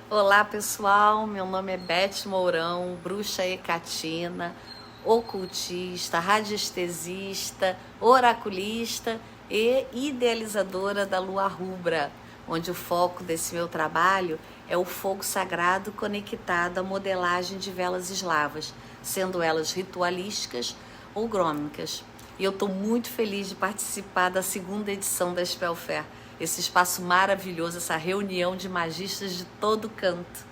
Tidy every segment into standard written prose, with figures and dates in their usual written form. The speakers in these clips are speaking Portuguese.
Olá pessoal, meu nome é Beth Mourão, bruxa hecatina, ocultista, radiestesista, oraculista e idealizadora da Lua Rubra, onde o foco desse meu trabalho é o fogo sagrado conectado à modelagem de velas eslavas, sendo elas ritualísticas ou grômicas. E eu estou muito feliz de participar da segunda edição da Spell Fair, esse espaço maravilhoso, essa reunião de magistas de todo canto.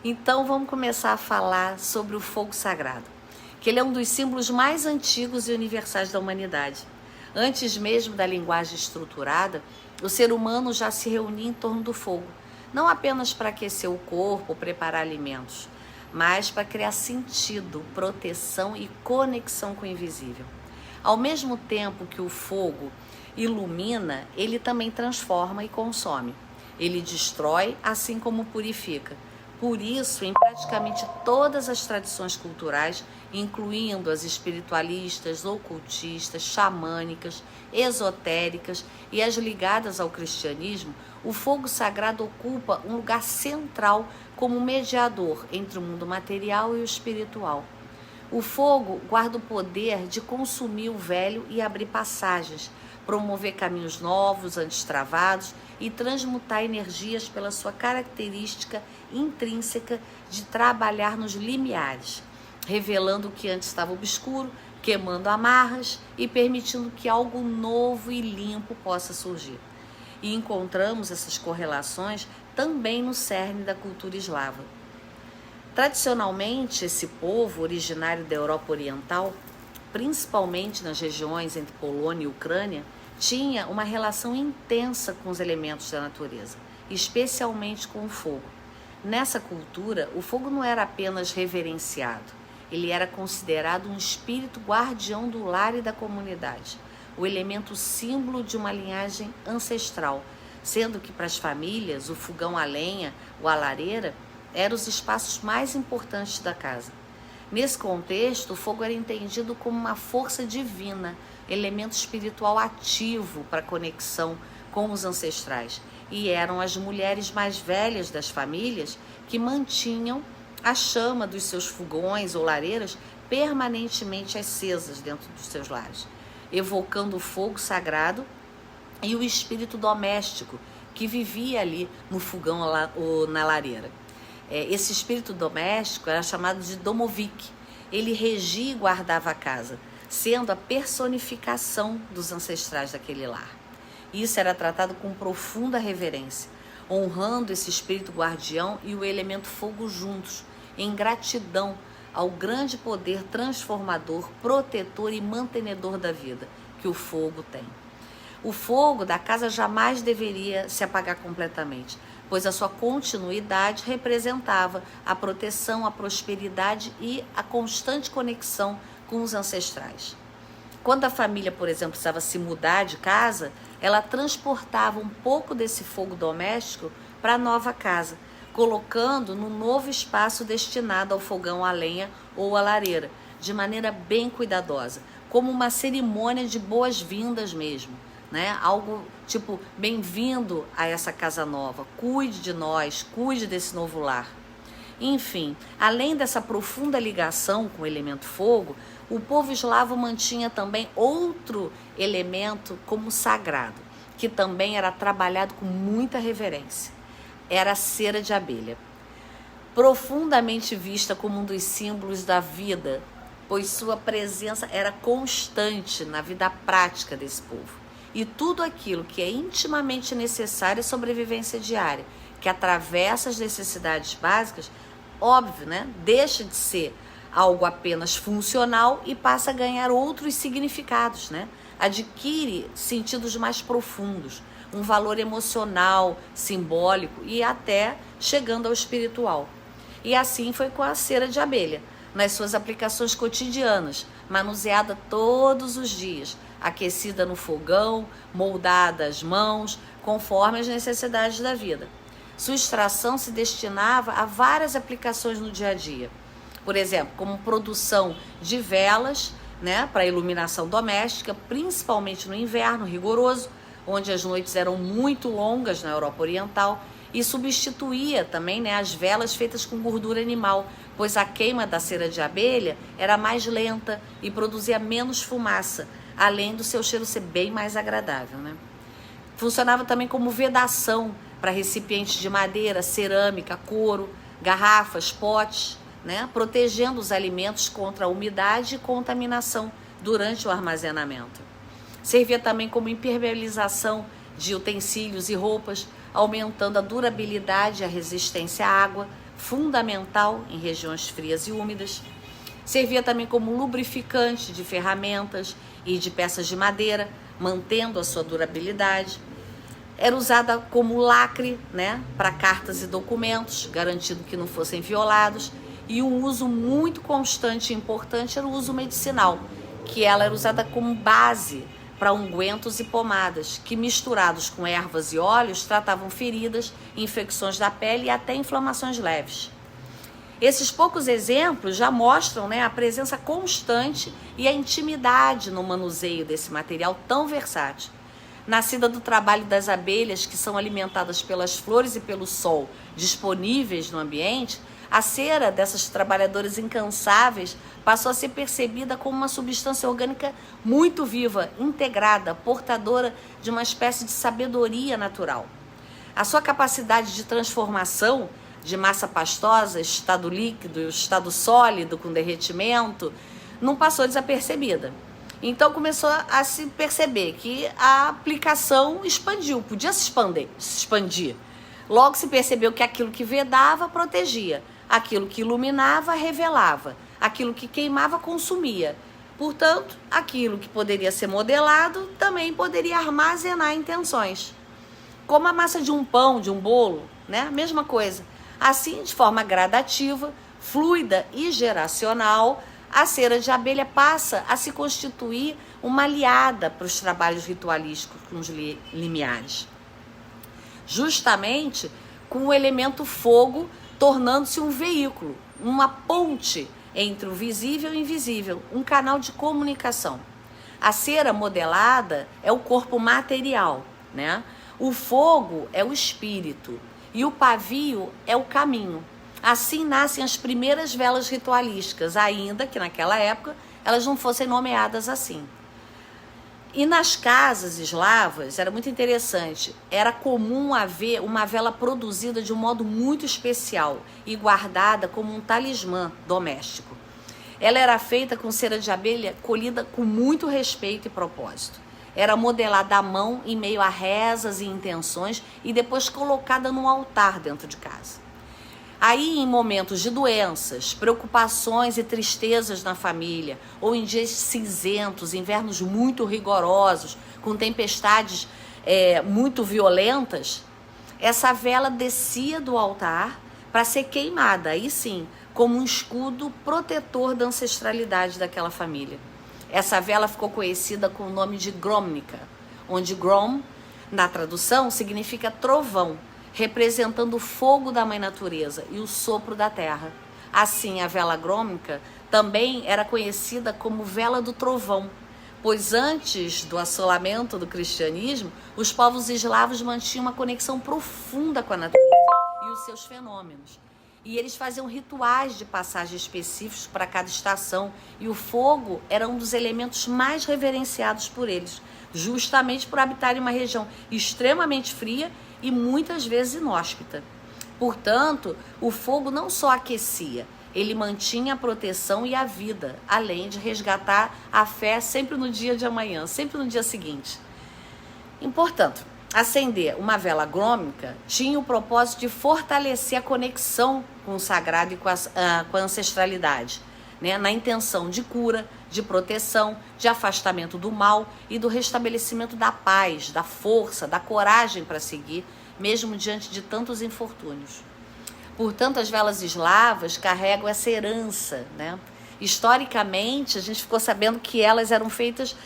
Então vamos começar a falar sobre o fogo sagrado, que ele é um dos símbolos mais antigos e universais da humanidade. Antes mesmo da linguagem estruturada, o ser humano já se reunia em torno do fogo, não apenas para aquecer o corpo ou preparar alimentos, mas para criar sentido, proteção e conexão com o invisível. Ao mesmo tempo que o fogo ilumina, ele também transforma e consome. Ele destrói, assim como purifica. Por isso, em praticamente todas as tradições culturais, incluindo as espiritualistas, ocultistas, xamânicas, esotéricas e as ligadas ao cristianismo, o fogo sagrado ocupa um lugar central como mediador entre o mundo material e o espiritual. O fogo guarda o poder de consumir o velho e abrir passagens, promover caminhos novos, antes travados, e transmutar energias pela sua característica intrínseca de trabalhar nos limiares, revelando o que antes estava obscuro, queimando amarras e permitindo que algo novo e limpo possa surgir. E encontramos essas correlações também no cerne da cultura eslava. Tradicionalmente, esse povo, originário da Europa Oriental, principalmente nas regiões entre Polônia e Ucrânia, tinha uma relação intensa com os elementos da natureza, especialmente com o fogo. Nessa cultura, o fogo não era apenas reverenciado, ele era considerado um espírito guardião do lar e da comunidade, o elemento símbolo de uma linhagem ancestral, sendo que para as famílias o fogão a lenha ou a lareira eram os espaços mais importantes da casa. Nesse contexto, o fogo era entendido como uma força divina, elemento espiritual ativo para a conexão com os ancestrais. E eram as mulheres mais velhas das famílias que mantinham a chama dos seus fogões ou lareiras permanentemente acesas dentro dos seus lares, evocando o fogo sagrado e o espírito doméstico que vivia ali no fogão ou na lareira. Esse espírito doméstico era chamado de domovik. Ele regia e guardava a casa, sendo a personificação dos ancestrais daquele lar. Isso era tratado com profunda reverência, honrando esse espírito guardião e o elemento fogo juntos, em gratidão ao grande poder transformador, protetor e mantenedor da vida que o fogo tem. O fogo da casa jamais deveria se apagar completamente, pois a sua continuidade representava a proteção, a prosperidade e a constante conexão com os ancestrais. Quando a família, por exemplo, precisava se mudar de casa, ela transportava um pouco desse fogo doméstico para a nova casa, colocando no novo espaço destinado ao fogão a lenha ou a lareira, de maneira bem cuidadosa, como uma cerimônia de boas-vindas mesmo. Algo tipo, bem-vindo a essa casa nova, cuide de nós, cuide desse novo lar. Enfim, além dessa profunda ligação com o elemento fogo, o povo eslavo mantinha também outro elemento como sagrado, que também era trabalhado com muita reverência. Era a cera de abelha, profundamente vista como um dos símbolos da vida, pois sua presença era constante na vida prática desse povo. E tudo aquilo que é intimamente necessário à sobrevivência diária, que atravessa as necessidades básicas, óbvio, deixa de ser algo apenas funcional e passa a ganhar outros significados, Adquire sentidos mais profundos, um valor emocional, simbólico e até chegando ao espiritual. E assim foi com a cera de abelha, nas suas aplicações cotidianas, manuseada todos os dias, aquecida no fogão, moldada às mãos, conforme as necessidades da vida. Sua extração se destinava a várias aplicações no dia a dia. Por exemplo, como produção de velas, para iluminação doméstica, principalmente no inverno rigoroso, onde as noites eram muito longas na Europa Oriental, e substituía também, né, as velas feitas com gordura animal, pois a queima da cera de abelha era mais lenta e produzia menos fumaça, além do seu cheiro ser bem mais agradável, né? Funcionava também como vedação para recipientes de madeira, cerâmica, couro, garrafas, potes, né, protegendo os alimentos contra a umidade e contaminação durante o armazenamento. Servia também como impermeabilização de utensílios e roupas, aumentando a durabilidade e a resistência à água, fundamental em regiões frias e úmidas. Servia também como lubrificante de ferramentas e de peças de madeira, mantendo a sua durabilidade. Era usada como lacre, né, para cartas e documentos, garantindo que não fossem violados. E um uso muito constante e importante era o uso medicinal, que ela era usada como base para ungüentos e pomadas, que misturados com ervas e óleos tratavam feridas, infecções da pele e até inflamações leves. Esses poucos exemplos já mostram, né, a presença constante e a intimidade no manuseio desse material tão versátil. Nascida do trabalho das abelhas, que são alimentadas pelas flores e pelo sol disponíveis no ambiente, a cera dessas trabalhadoras incansáveis passou a ser percebida como uma substância orgânica muito viva, integrada, portadora de uma espécie de sabedoria natural. A sua capacidade de transformação de massa pastosa, estado líquido, estado sólido com derretimento, não passou desapercebida. Então começou a se perceber que a aplicação expandiu, podia se expandir. Logo se percebeu que aquilo que vedava protegia, aquilo que iluminava revelava, aquilo que queimava consumia. Portanto, aquilo que poderia ser modelado também poderia armazenar intenções. Como a massa de um pão, de um bolo, né? Mesma coisa. Assim, de forma gradativa, fluida e geracional, a cera de abelha passa a se constituir uma aliada para os trabalhos ritualísticos com os limiares. Justamente com o elemento fogo tornando-se um veículo, uma ponte entre o visível e o invisível, um canal de comunicação. A cera modelada é o corpo material, né? O fogo é o espírito e o pavio é o caminho. Assim nascem as primeiras velas ritualísticas, ainda que naquela época elas não fossem nomeadas assim. E nas casas eslavas era muito interessante, era comum haver uma vela produzida de um modo muito especial e guardada como um talismã doméstico. Ela era feita com cera de abelha colhida com muito respeito e propósito. Era modelada à mão em meio a rezas e intenções e depois colocada num altar dentro de casa. Aí, em momentos de doenças, preocupações e tristezas na família, ou em dias cinzentos, invernos muito rigorosos, com tempestades muito violentas, essa vela descia do altar para ser queimada, aí sim, como um escudo protetor da ancestralidade daquela família. Essa vela ficou conhecida com o nome de Gromnica, onde Grom, na tradução, significa trovão, representando o fogo da mãe natureza e o sopro da terra. Assim, a vela grômica também era conhecida como vela do trovão, pois antes do assolamento do cristianismo, os povos eslavos mantinham uma conexão profunda com a natureza e os seus fenômenos. E eles faziam rituais de passagem específicos para cada estação, e o fogo era um dos elementos mais reverenciados por eles, justamente por habitar em uma região extremamente fria e muitas vezes inóspita. Portanto, o fogo não só aquecia, ele mantinha a proteção e a vida, além de resgatar a fé sempre no dia de amanhã, sempre no dia seguinte. Portanto, acender uma vela grômica tinha o propósito de fortalecer a conexão com o sagrado e com a ancestralidade, né? Na intenção de cura, de proteção, de afastamento do mal e do restabelecimento da paz, da força, da coragem para seguir, mesmo diante de tantos infortúnios. Portanto, as velas eslavas carregam essa herança, né? Historicamente, a gente ficou sabendo que elas eram feitas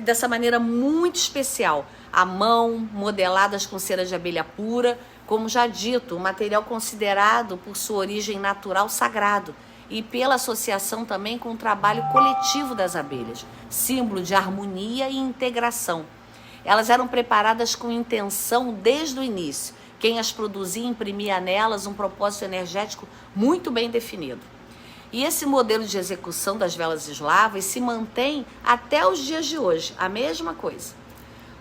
dessa maneira muito especial, à mão, modeladas com cera de abelha pura, como já dito, um material considerado por sua origem natural sagrado, e pela associação também com o trabalho coletivo das abelhas, símbolo de harmonia e integração. Elas eram preparadas com intenção desde o início, quem as produzia imprimia nelas um propósito energético muito bem definido. E esse modelo de execução das velas eslavas se mantém até os dias de hoje, a mesma coisa.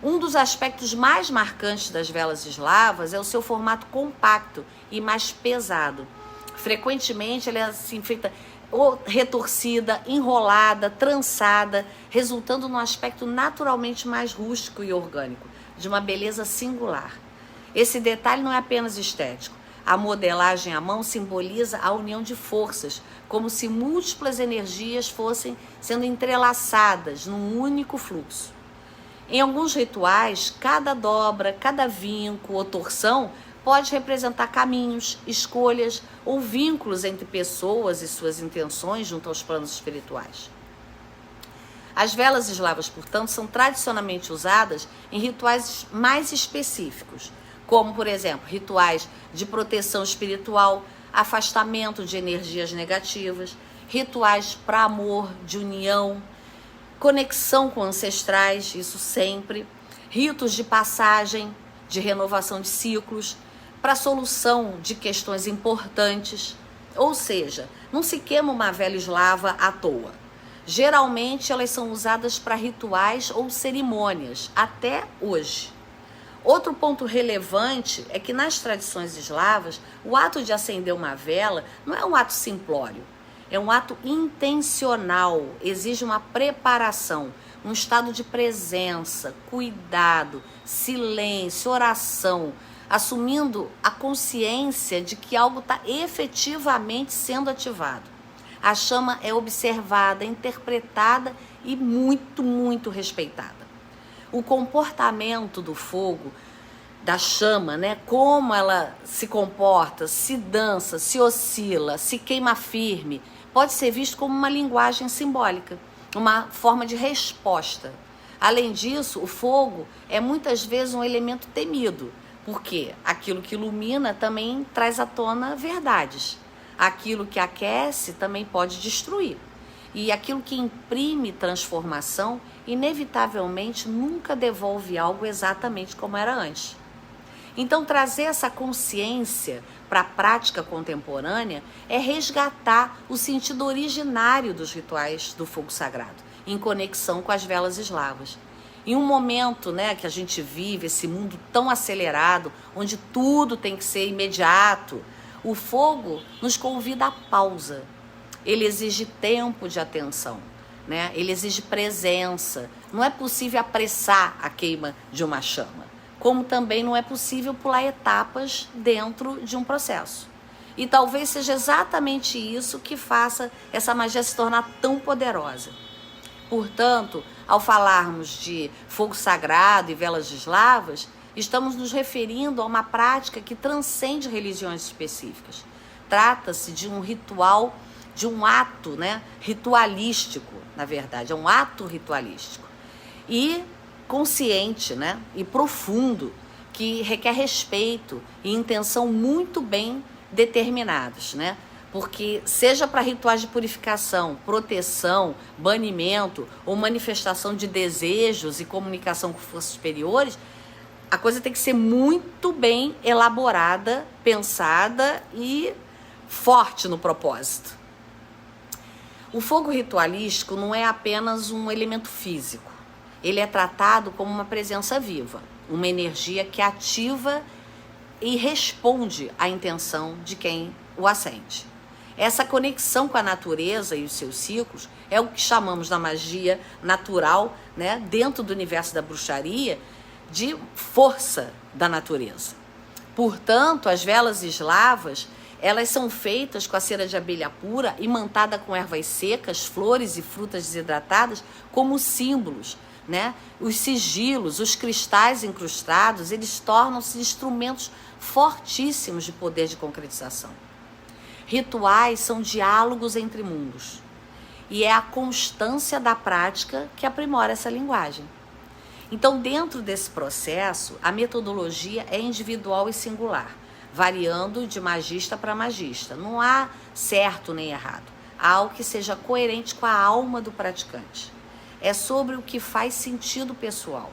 Um dos aspectos mais marcantes das velas eslavas é o seu formato compacto e mais pesado. Frequentemente ela é assim, feita ou retorcida, enrolada, trançada, resultando num aspecto naturalmente mais rústico e orgânico, de uma beleza singular. Esse detalhe não é apenas estético. A modelagem à mão simboliza a união de forças, como se múltiplas energias fossem sendo entrelaçadas num único fluxo. Em alguns rituais, cada dobra, cada vinco ou torção pode representar caminhos, escolhas ou vínculos entre pessoas e suas intenções junto aos planos espirituais. As velas eslavas, portanto, são tradicionalmente usadas em rituais mais específicos, como, por exemplo, rituais de proteção espiritual, afastamento de energias negativas, rituais para amor, de união, conexão com ancestrais, isso sempre, ritos de passagem, de renovação de ciclos, para solução de questões importantes. Ou seja, não se queima uma vela eslava à toa. Geralmente elas são usadas para rituais ou cerimônias, até hoje. Outro ponto relevante é que nas tradições eslavas, o ato de acender uma vela não é um ato simplório, é um ato intencional, exige uma preparação, um estado de presença, cuidado, silêncio, oração, assumindo a consciência de que algo está efetivamente sendo ativado. A chama é observada, interpretada e muito, muito respeitada. O comportamento do fogo, da chama, né? Como ela se comporta, se dança, se oscila, se queima firme, pode ser visto como uma linguagem simbólica, uma forma de resposta. Além disso, o fogo é muitas vezes um elemento temido, porque aquilo que ilumina também traz à tona verdades. Aquilo que aquece também pode destruir. E aquilo que imprime transformação, inevitavelmente nunca devolve algo exatamente como era antes. Então, trazer essa consciência para a prática contemporânea é resgatar o sentido originário dos rituais do fogo sagrado, em conexão com as velas eslavas. Em um momento, né, que a gente vive, esse mundo tão acelerado, onde tudo tem que ser imediato, o fogo nos convida à pausa. Ele exige tempo de atenção, né? Ele exige presença. Não é possível apressar a queima de uma chama, como também não é possível pular etapas dentro de um processo. E talvez seja exatamente isso que faça essa magia se tornar tão poderosa. Portanto, ao falarmos de fogo sagrado e velas eslavas, estamos nos referindo a uma prática que transcende religiões específicas. Trata-se de um ritual, de um ato, né, ritualístico, na verdade, é um ato ritualístico. E consciente, né, e profundo, que requer respeito e intenção muito bem determinados, né? Porque seja para rituais de purificação, proteção, banimento ou manifestação de desejos e comunicação com forças superiores, a coisa tem que ser muito bem elaborada, pensada e forte no propósito. O fogo ritualístico não é apenas um elemento físico. Ele é tratado como uma presença viva, uma energia que ativa e responde à intenção de quem o acende. Essa conexão com a natureza e os seus ciclos é o que chamamos na magia natural, né, dentro do universo da bruxaria, de força da natureza. Portanto, as velas eslavas, elas são feitas com a cera de abelha pura imantada com ervas secas, flores e frutas desidratadas como símbolos, né? Os sigilos, os cristais incrustados, eles tornam-se instrumentos fortíssimos de poder de concretização. Rituais são diálogos entre mundos e é a constância da prática que aprimora essa linguagem. Então, dentro desse processo, a metodologia é individual e singular, variando de magista para magista. Não há certo nem errado. Há algo que seja coerente com a alma do praticante. É sobre o que faz sentido pessoal.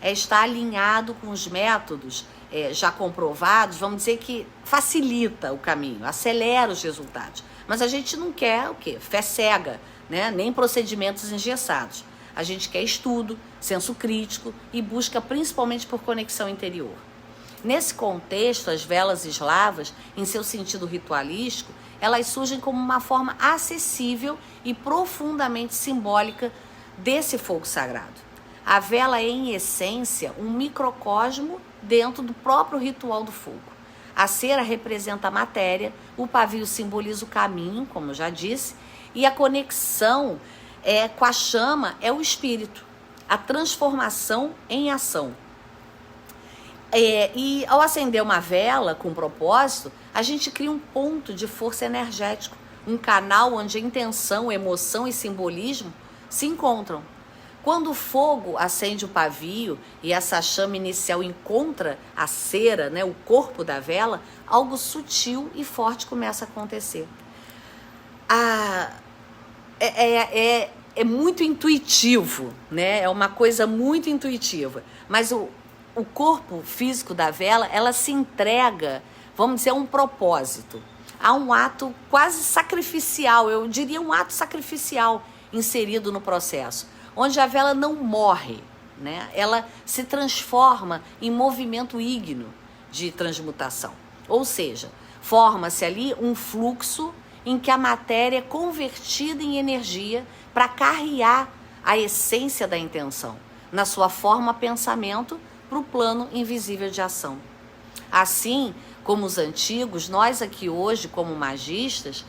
É estar alinhado com os métodos já comprovados, vamos dizer que facilita o caminho, acelera os resultados. Mas a gente não quer o quê? Fé cega, né? Nem procedimentos engessados. A gente quer estudo, senso crítico e busca principalmente por conexão interior. Nesse contexto, as velas eslavas, em seu sentido ritualístico, elas surgem como uma forma acessível e profundamente simbólica desse fogo sagrado. A vela é, em essência, um microcosmo dentro do próprio ritual do fogo. A cera representa a matéria, o pavio simboliza o caminho, como eu já disse, e a conexão com a chama é o espírito, a transformação em ação. E ao acender uma vela com propósito, a gente cria um ponto de força energético, um canal onde a intenção, emoção e simbolismo se encontram. Quando o fogo acende o pavio e essa chama inicial encontra a cera, né, o corpo da vela, algo sutil e forte começa a acontecer. É muito intuitivo, né? É uma coisa muito intuitiva, mas o corpo físico da vela, ela se entrega, vamos dizer, a um propósito, a um ato quase sacrificial, eu diria um ato sacrificial inserido no processo, onde a vela não morre, né? Ela se transforma em movimento ígneo de transmutação, ou seja, forma-se ali um fluxo em que a matéria é convertida em energia para carrear a essência da intenção, na sua forma pensamento, para o plano invisível de ação. Assim como os antigos, nós aqui hoje, como magistas,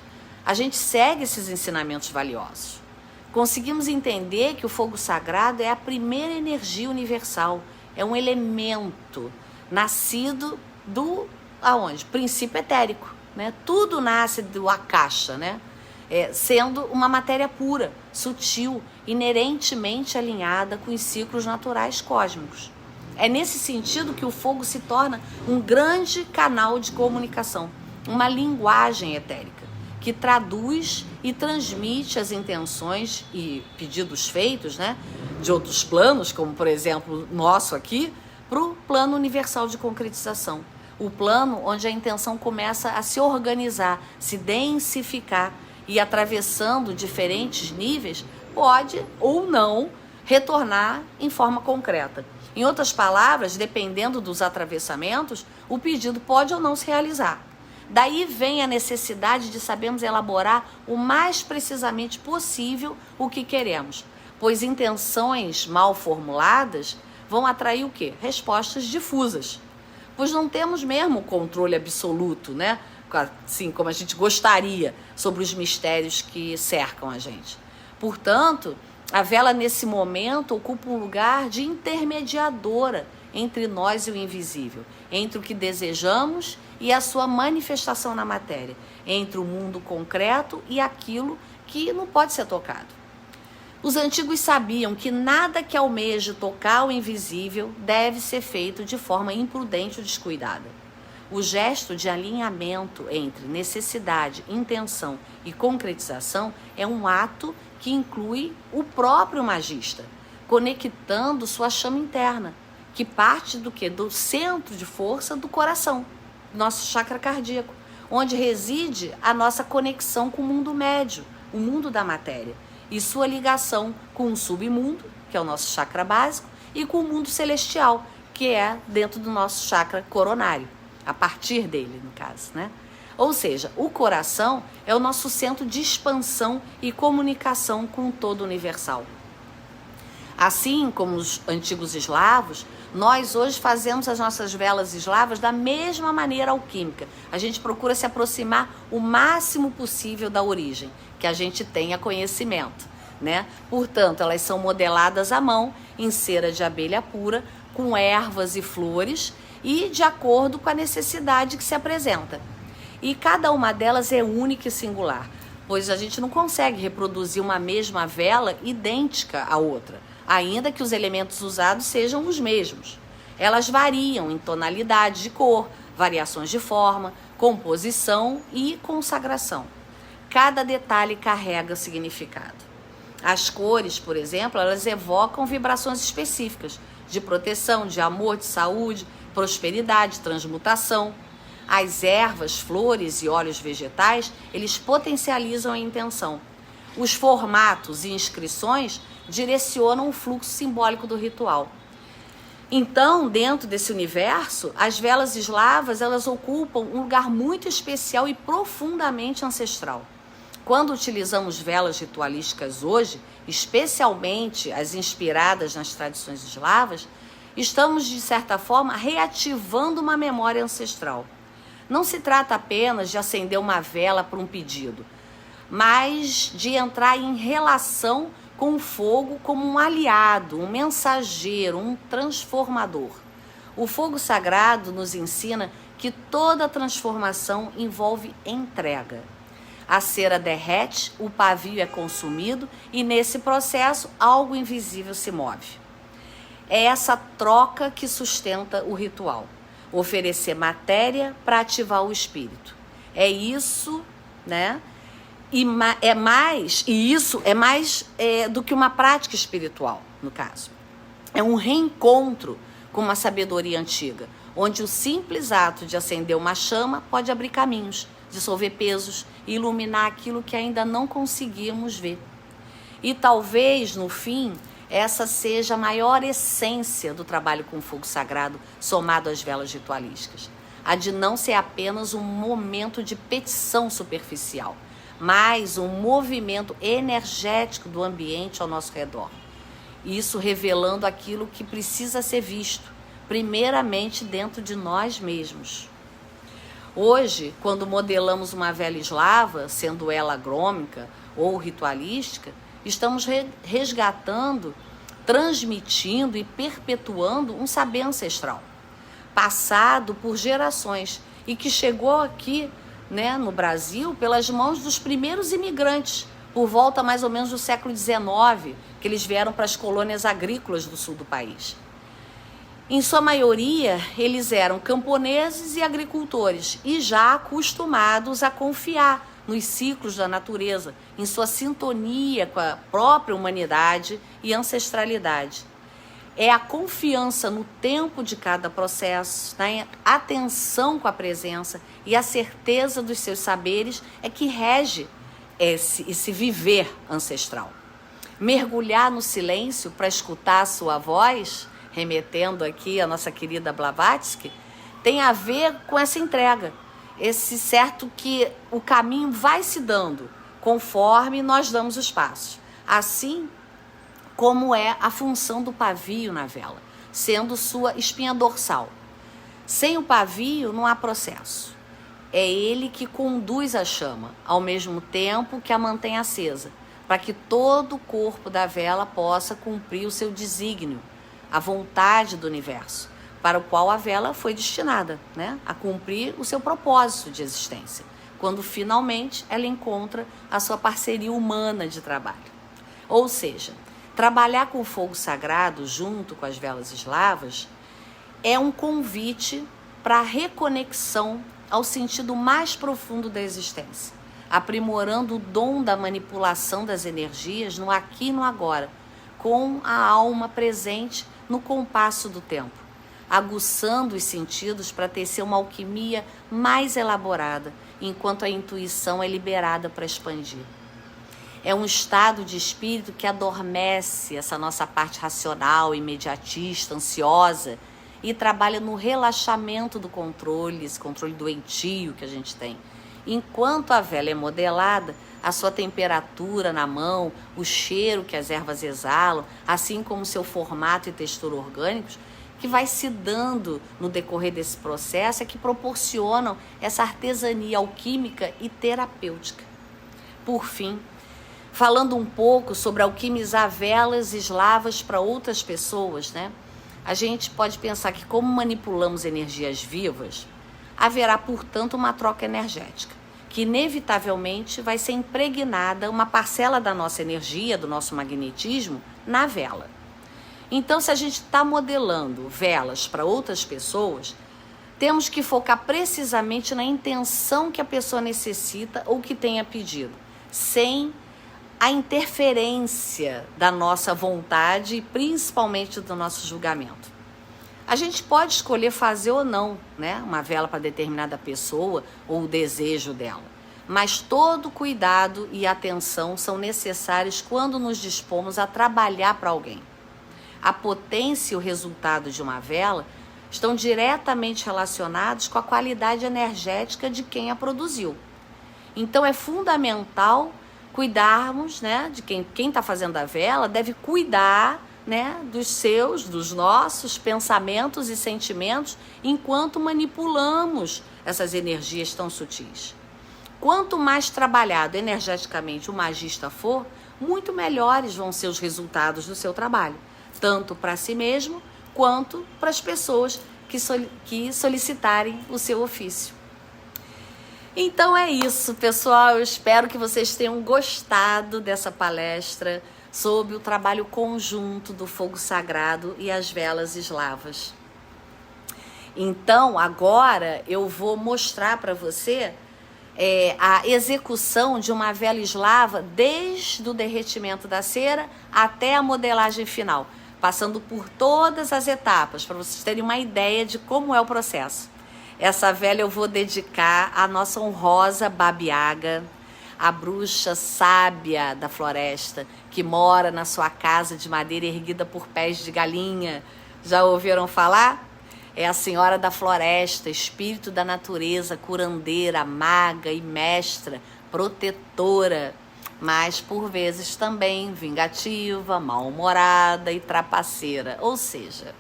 a gente segue esses ensinamentos valiosos. Conseguimos entender que o fogo sagrado é a primeira energia universal, é um elemento nascido do aonde? Princípio etérico, né? Tudo nasce do akasha, né? Sendo uma matéria pura, sutil, inerentemente alinhada com os ciclos naturais cósmicos. É nesse sentido que o fogo se torna um grande canal de comunicação, uma linguagem etérica, que traduz e transmite as intenções e pedidos feitos, né, de outros planos, como por exemplo nosso aqui, para o plano universal de concretização. O plano onde a intenção começa a se organizar, se densificar e atravessando diferentes níveis, pode ou não retornar em forma concreta. Em outras palavras, dependendo dos atravessamentos, o pedido pode ou não se realizar. Daí vem a necessidade de sabermos elaborar o mais precisamente possível o que queremos, pois intenções mal formuladas vão atrair o quê? Respostas difusas, pois não temos mesmo o controle absoluto, né? Assim como a gente gostaria, sobre os mistérios que cercam a gente. Portanto, a vela nesse momento ocupa um lugar de intermediadora entre nós e o invisível, entre o que desejamos e a sua manifestação na matéria, entre o mundo concreto e aquilo que não pode ser tocado. Os antigos sabiam que nada que almeje tocar o invisível deve ser feito de forma imprudente ou descuidada. O gesto de alinhamento entre necessidade, intenção e concretização é um ato que inclui o próprio magista, conectando sua chama interna, que parte do quê? Do centro de força do coração, nosso chakra cardíaco, onde reside a nossa conexão com o mundo médio, o mundo da matéria, e sua ligação com o submundo, que é o nosso chakra básico, e com o mundo celestial, que é dentro do nosso chakra coronário, a partir dele, no caso, né? Ou seja, o coração é o nosso centro de expansão e comunicação com o todo universal. Assim como os antigos eslavos, nós hoje fazemos as nossas velas eslavas da mesma maneira alquímica. A gente procura se aproximar o máximo possível da origem, que a gente tenha conhecimento, né? Portanto, elas são modeladas à mão, em cera de abelha pura, com ervas e flores, e de acordo com a necessidade que se apresenta. E cada uma delas é única e singular, pois a gente não consegue reproduzir uma mesma vela idêntica à outra, ainda que os elementos usados sejam os mesmos. Elas variam em tonalidade de cor, variações de forma, composição e consagração. Cada detalhe carrega significado. As cores, por exemplo, elas evocam vibrações específicas de proteção, de amor, de saúde, prosperidade, transmutação. As ervas, flores e óleos vegetais, eles potencializam a intenção. Os formatos e inscrições direcionam o fluxo simbólico do ritual. Então, dentro desse universo, as velas eslavas, elas ocupam um lugar muito especial e profundamente ancestral. Quando utilizamos velas ritualísticas hoje, especialmente as inspiradas nas tradições eslavas, estamos, de certa forma, reativando uma memória ancestral. Não se trata apenas de acender uma vela para um pedido, mas de entrar em relação com o fogo como um aliado, um mensageiro, um transformador. O fogo sagrado nos ensina que toda transformação envolve entrega. A cera derrete, o pavio é consumido e nesse processo algo invisível se move. É essa troca que sustenta o ritual. Oferecer matéria para ativar o espírito. É isso, né? Isso é mais do que uma prática espiritual, no caso. É um reencontro com uma sabedoria antiga, onde o simples ato de acender uma chama pode abrir caminhos, dissolver pesos e iluminar aquilo que ainda não conseguimos ver. E talvez, no fim, essa seja a maior essência do trabalho com o fogo sagrado somado às velas ritualísticas. A de não ser apenas um momento de petição superficial, mas um movimento energético do ambiente ao nosso redor. Isso revelando aquilo que precisa ser visto, primeiramente dentro de nós mesmos. Hoje, quando modelamos uma vela eslava, sendo ela agrômica ou ritualística, estamos resgatando, transmitindo e perpetuando um saber ancestral, passado por gerações e que chegou aqui, né, no Brasil pelas mãos dos primeiros imigrantes, por volta mais ou menos do século XIX, que eles vieram para as colônias agrícolas do sul do país. Em sua maioria, eles eram camponeses e agricultores e já acostumados a confiar nos ciclos da natureza, em sua sintonia com a própria humanidade e ancestralidade. É a confiança no tempo de cada processo, na atenção com a presença e a certeza dos seus saberes é que rege esse viver ancestral. Mergulhar no silêncio para escutar a sua voz, remetendo aqui a nossa querida Blavatsky, tem a ver com essa entrega. Esse certo que o caminho vai se dando conforme nós damos os passos. Assim como é a função do pavio na vela, sendo sua espinha dorsal. Sem o pavio não há processo. É ele que conduz a chama, ao mesmo tempo que a mantém acesa, para que todo o corpo da vela possa cumprir o seu desígnio, a vontade do universo, para o qual a vela foi destinada, né, a cumprir o seu propósito de existência, quando finalmente ela encontra a sua parceria humana de trabalho. Ou seja, trabalhar com o fogo sagrado junto com as velas eslavas é um convite para a reconexão ao sentido mais profundo da existência, aprimorando o dom da manipulação das energias no aqui e no agora, com a alma presente no compasso do tempo, aguçando os sentidos para tecer uma alquimia mais elaborada, enquanto a intuição é liberada para expandir. É um estado de espírito que adormece essa nossa parte racional, imediatista, ansiosa, e trabalha no relaxamento do controle, esse controle doentio que a gente tem. Enquanto a vela é modelada, a sua temperatura na mão, o cheiro que as ervas exalam, assim como seu formato e textura orgânicos, que vai se dando no decorrer desse processo, é que proporcionam essa artesania alquímica e terapêutica. Por fim, falando um pouco sobre alquimizar velas eslavas para outras pessoas, né? A gente pode pensar que, como manipulamos energias vivas, haverá, portanto, uma troca energética, que inevitavelmente vai ser impregnada uma parcela da nossa energia, do nosso magnetismo, na vela. Então, se a gente está modelando velas para outras pessoas, temos que focar precisamente na intenção que a pessoa necessita ou que tenha pedido, sem a interferência da nossa vontade e principalmente do nosso julgamento. A gente pode escolher fazer ou não, né, uma vela para determinada pessoa ou o desejo dela. Mas todo cuidado e atenção são necessários quando nos dispomos a trabalhar para alguém. A potência e o resultado de uma vela estão diretamente relacionados com a qualidade energética de quem a produziu. Então é fundamental cuidarmos, né, de quem está fazendo a vela deve cuidar, né, dos nossos pensamentos e sentimentos enquanto manipulamos essas energias tão sutis. Quanto mais trabalhado energeticamente o magista for, muito melhores vão ser os resultados do seu trabalho, tanto para si mesmo quanto para as pessoas que solicitarem o seu ofício. Então é isso, pessoal. Eu espero que vocês tenham gostado dessa palestra sobre o trabalho conjunto do fogo sagrado e as velas eslavas. Então, agora eu vou mostrar para você a execução de uma vela eslava desde o derretimento da cera até a modelagem final, passando por todas as etapas, para vocês terem uma ideia de como é o processo. Essa vela eu vou dedicar à nossa honrosa Baba Yaga, a bruxa sábia da floresta, que mora na sua casa de madeira erguida por pés de galinha. Já ouviram falar? É a senhora da floresta, espírito da natureza, curandeira, maga e mestra, protetora, mas por vezes também vingativa, mal-humorada e trapaceira, ou seja,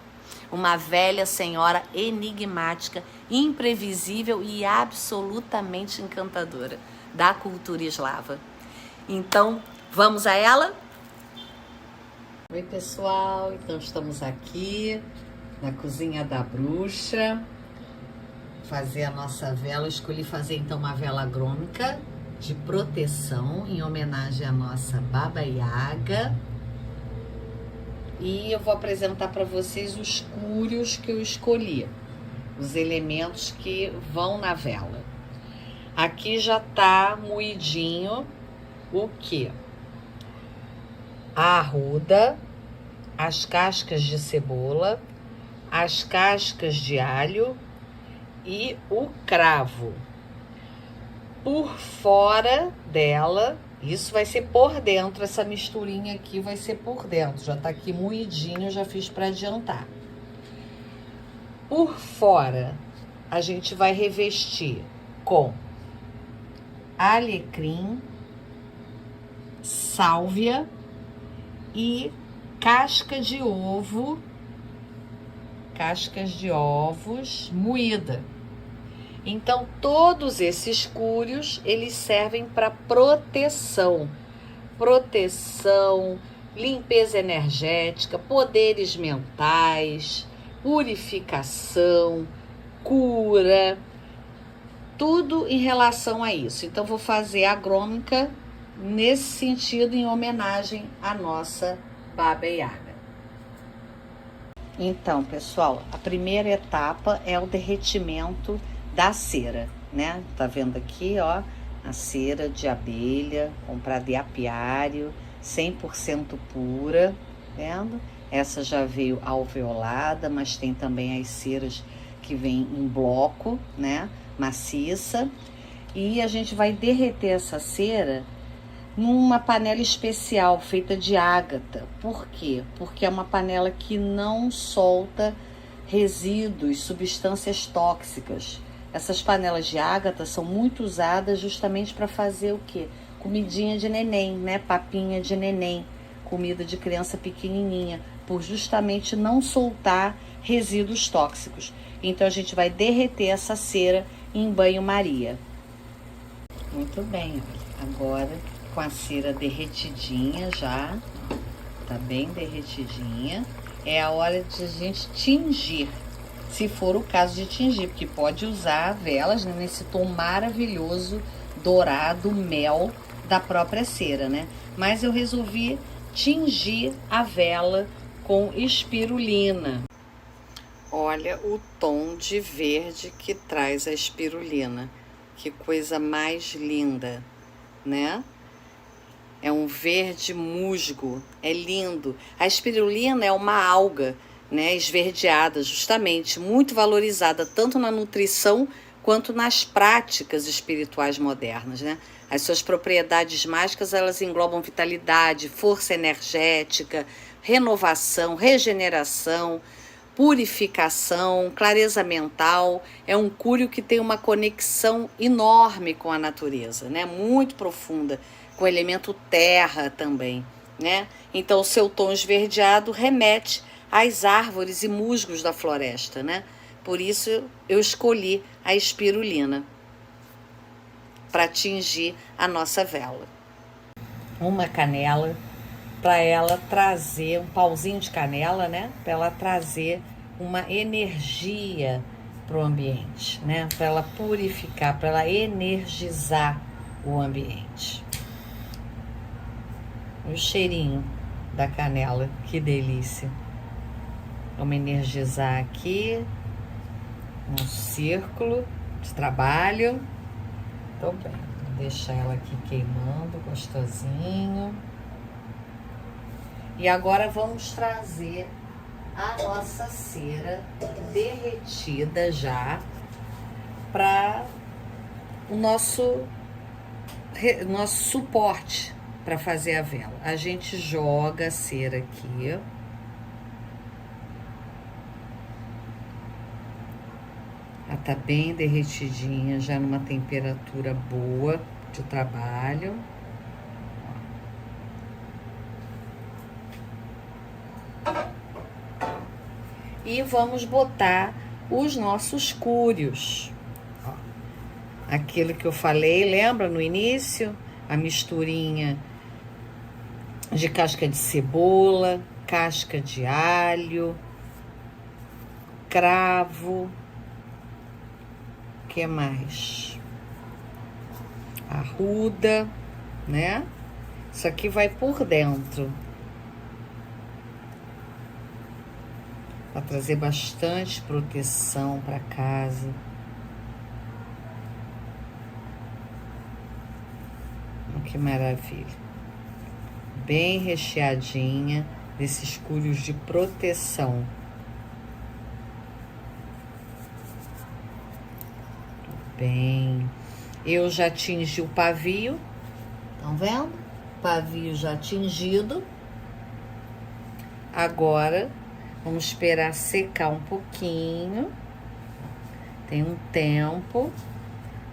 uma velha senhora enigmática, imprevisível e absolutamente encantadora da cultura eslava. Então, vamos a ela? Oi, pessoal. Então, estamos aqui na cozinha da bruxa. Fazer a nossa vela. Eu escolhi fazer, então, uma vela agrômica de proteção em homenagem à nossa Baba Yaga. E eu vou apresentar para vocês os cúrios que eu escolhi, os elementos que vão na vela. Aqui já tá moidinho o que? A arruda, as cascas de cebola, as cascas de alho e o cravo. Por fora dela, isso vai ser por dentro, essa misturinha aqui vai ser por dentro. Já tá aqui moidinho, já fiz para adiantar. Por fora, a gente vai revestir com alecrim, sálvia e cascas de ovos moída. Então, todos esses cúrios, eles servem para proteção, limpeza energética, poderes mentais, purificação, cura, tudo em relação a isso. Então, vou fazer a agrômica nesse sentido, em homenagem à nossa Baba Yaga. Então, pessoal, a primeira etapa é o derretimento da cera, né? Tá vendo aqui, ó, a cera de abelha, comprada de apiário, 100% pura, vendo? Essa já veio alveolada, mas tem também as ceras que vêm em bloco, né? Maciça. E a gente vai derreter essa cera numa panela especial feita de ágata. Por quê? Porque é uma panela que não solta resíduos, substâncias tóxicas. Essas panelas de ágata são muito usadas justamente para fazer o quê? Comidinha de neném, né? Papinha de neném, comida de criança pequenininha, por justamente não soltar resíduos tóxicos. Então a gente vai derreter essa cera em banho-maria. Muito bem, olha. Agora com a cera derretidinha já, tá bem derretidinha, é a hora de a gente tingir. Se for o caso de tingir, porque pode usar velas, né, nesse tom maravilhoso, dourado, mel da própria cera, né? Mas eu resolvi tingir a vela com espirulina. Olha o tom de verde que traz a espirulina. Que coisa mais linda, né? É um verde musgo, é lindo. A espirulina é uma alga né, esverdeada, justamente, muito valorizada tanto na nutrição quanto nas práticas espirituais modernas, né? As suas propriedades mágicas, elas englobam vitalidade, força energética, renovação, regeneração, purificação, clareza mental. É um cúrio que tem uma conexão enorme com a natureza, né? Muito profunda, com o elemento terra também, né? Então, o seu tom esverdeado remete às árvores e musgos da floresta, né? Por isso, eu escolhi a espirulina para tingir a nossa vela. Uma canela, para ela trazer, um pauzinho de canela, né? Para ela trazer uma energia para o ambiente, né? Para ela purificar, para ela energizar o ambiente. O cheirinho da canela, que delícia. Vamos energizar aqui um círculo de trabalho. Tô bem, vou deixar ela aqui queimando, gostosinho. E agora vamos trazer a nossa cera derretida já para o nosso suporte para fazer a vela. A gente joga a cera aqui. Ela tá bem derretidinha, já numa temperatura boa de trabalho. E vamos botar os nossos cúrios. Ó, aquilo que eu falei, lembra no início? A misturinha de casca de cebola, casca de alho, cravo. O que mais? Arruda, né? Isso aqui vai por dentro. Para trazer bastante proteção para casa. Que maravilha. Bem recheadinha desses cúrios de proteção. Bem, eu já tingi o pavio, estão vendo? Pavio já tingido. Agora, vamos esperar secar um pouquinho. Tem um tempo,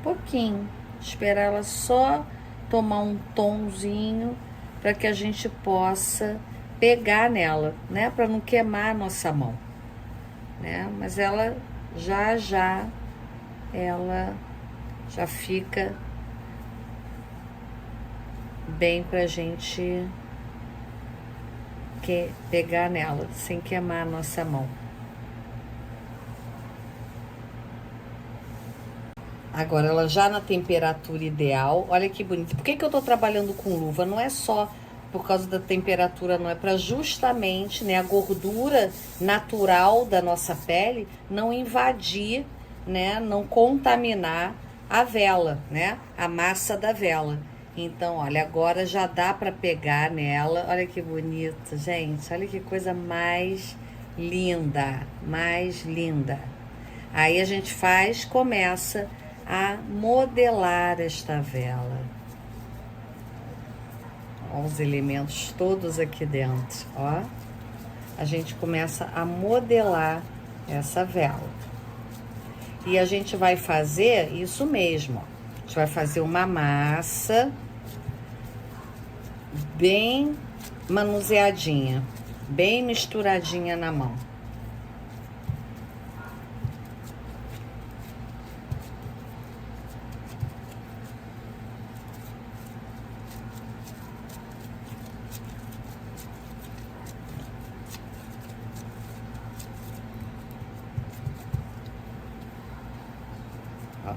pouquinho. Esperar ela só tomar um tomzinho para que a gente possa pegar nela, né? Para não queimar a nossa mão, né? Mas ela ela já fica bem pra gente pegar nela, sem queimar a nossa mão. Agora, ela já na temperatura ideal, olha que bonito. Por que eu tô trabalhando com luva? Não é só por causa da temperatura, não. É para justamente, né, a gordura natural da nossa pele não invadir, né, não contaminar a vela, né, a massa da vela. Então, olha, agora já dá para pegar nela. Olha que bonito, gente. Olha que coisa mais linda, mais linda. Aí a gente começa a modelar esta vela. Ó, os elementos todos aqui dentro, ó. A gente começa a modelar essa vela. E a gente vai fazer isso mesmo, ó. A gente vai fazer uma massa bem manuseadinha, bem misturadinha na mão. Ó,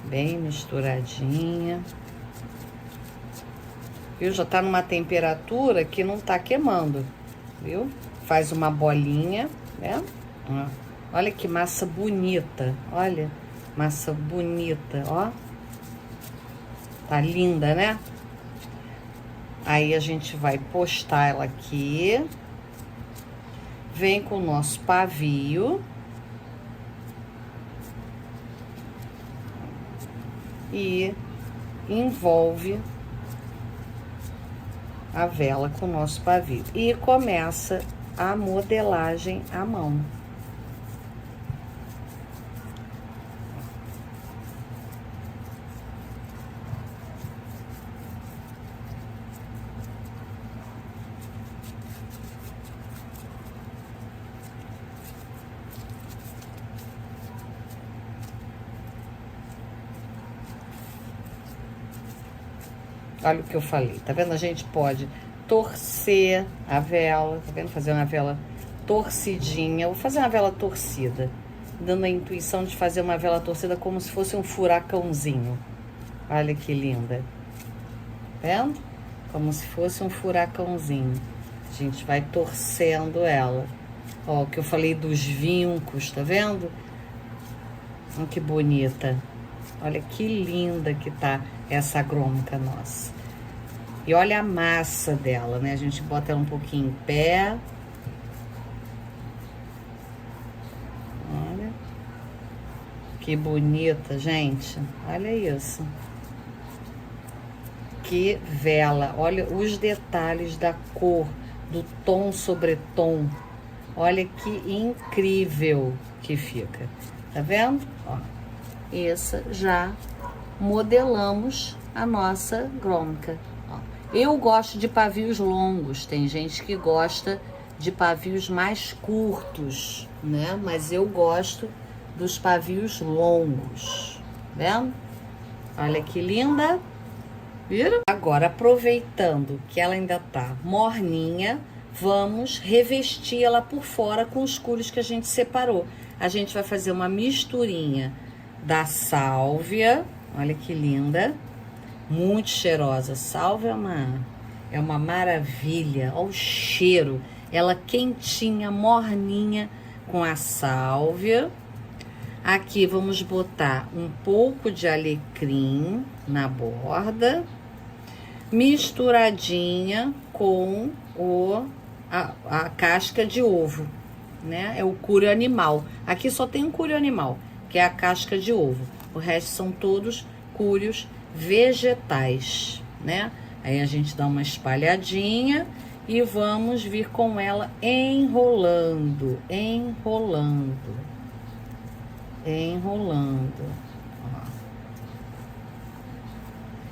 bem misturadinha. Viu? Já tá numa temperatura que não tá queimando, viu? Faz uma bolinha, né? Ó, olha que massa bonita, olha, massa bonita, ó. Tá linda, né? Aí a gente vai postar ela aqui. vem com o nosso pavio e envolve a vela com o nosso pavio e começa a modelagem à mão. Olha o que eu falei, tá vendo? A gente pode torcer a vela, tá vendo? Fazer uma vela torcidinha. Eu vou fazer uma vela torcida, dando a intuição de fazer uma vela torcida como se fosse um furacãozinho. Olha que linda. Tá vendo? Como se fosse um furacãozinho. A gente vai torcendo ela. Ó, o que eu falei dos vincos, tá vendo? Olha que bonita. Olha que linda que tá essa grômica nossa. E olha a massa dela, né? A gente bota ela um pouquinho em pé. Olha. Que bonita, gente. Olha isso. Que vela. Olha os detalhes da cor, do tom sobre tom. Olha que incrível que fica. Tá vendo? Ó. Essa já modelamos a nossa grômica. Eu gosto de pavios longos, tem gente que gosta de pavios mais curtos, né? Mas eu gosto dos pavios longos, vendo? Olha que linda, viram? Agora, aproveitando que ela ainda tá morninha, vamos revestir ela por fora com os cúrios que a gente separou. A gente vai fazer uma misturinha da sálvia, olha que linda, muito cheirosa. Sálvia é uma maravilha, olha o cheiro, ela quentinha, morninha com a sálvia. Aqui vamos botar um pouco de alecrim na borda, misturadinha com a casca de ovo, né? É o cúrio animal. Aqui só tem um cúrio animal, que é a casca de ovo. O resto são todos cúrios vegetais, né? Aí a gente dá uma espalhadinha e vamos vir com ela enrolando, enrolando, enrolando. Ó.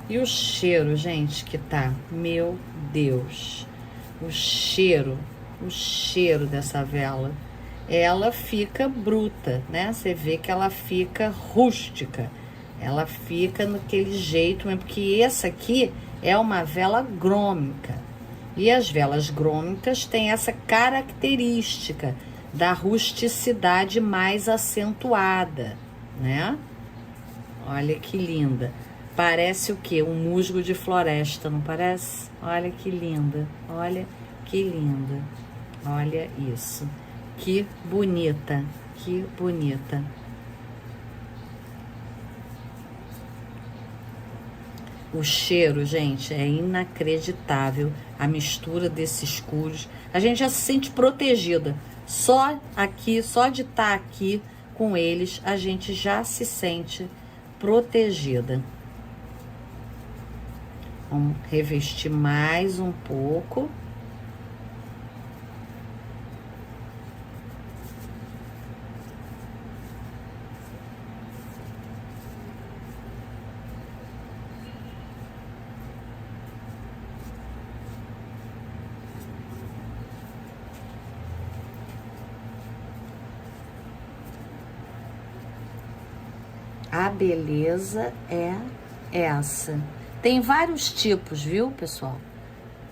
E o cheiro, gente, que tá, meu Deus, o cheiro dessa vela. Ela fica bruta, né? Você vê que ela fica rústica. Ela fica naquele jeito mesmo, porque essa aqui é uma vela grômica. E as velas grômicas têm essa característica da rusticidade mais acentuada, né? Olha que linda. Parece o quê? Um musgo de floresta, não parece? Olha que linda. Olha que linda. Olha isso. Que bonita, que bonita. O cheiro, gente, é inacreditável. A mistura desses cúrios. A gente já se sente protegida. Só aqui, só de estar aqui com eles, a gente já se sente protegida. Vamos revestir mais um pouco. A beleza é essa. Tem vários tipos, viu, pessoal?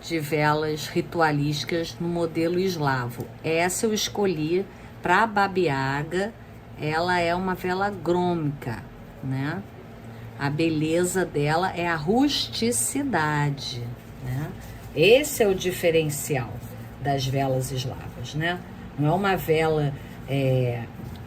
De velas ritualísticas no modelo eslavo. Essa eu escolhi para Baba Yaga. Ela é uma vela grômica, né? A beleza dela é a rusticidade, né? Esse é o diferencial das velas eslavas, né? Não é uma vela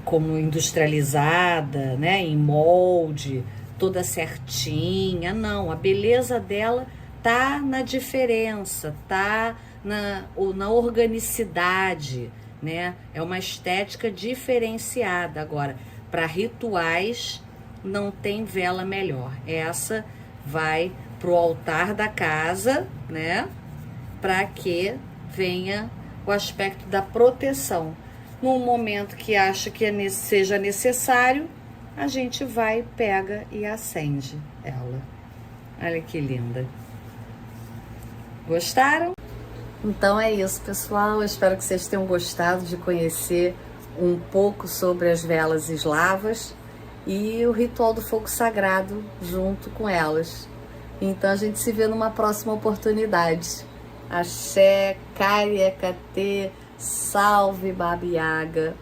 como industrializada, né, em molde, toda certinha, não. A beleza dela tá na diferença, tá na organicidade, né? É uma estética diferenciada. Agora, para rituais, não tem vela melhor. Essa vai pro altar da casa, né? Para que venha o aspecto da proteção. Num momento que acha que seja necessário, a gente vai, pega e acende ela. Olha que linda. Gostaram? Então é isso, pessoal. Eu espero que vocês tenham gostado de conhecer um pouco sobre as velas eslavas e o ritual do fogo sagrado junto com elas. Então a gente se vê numa próxima oportunidade. Axé, Kariakatê, salve Baba Yaga.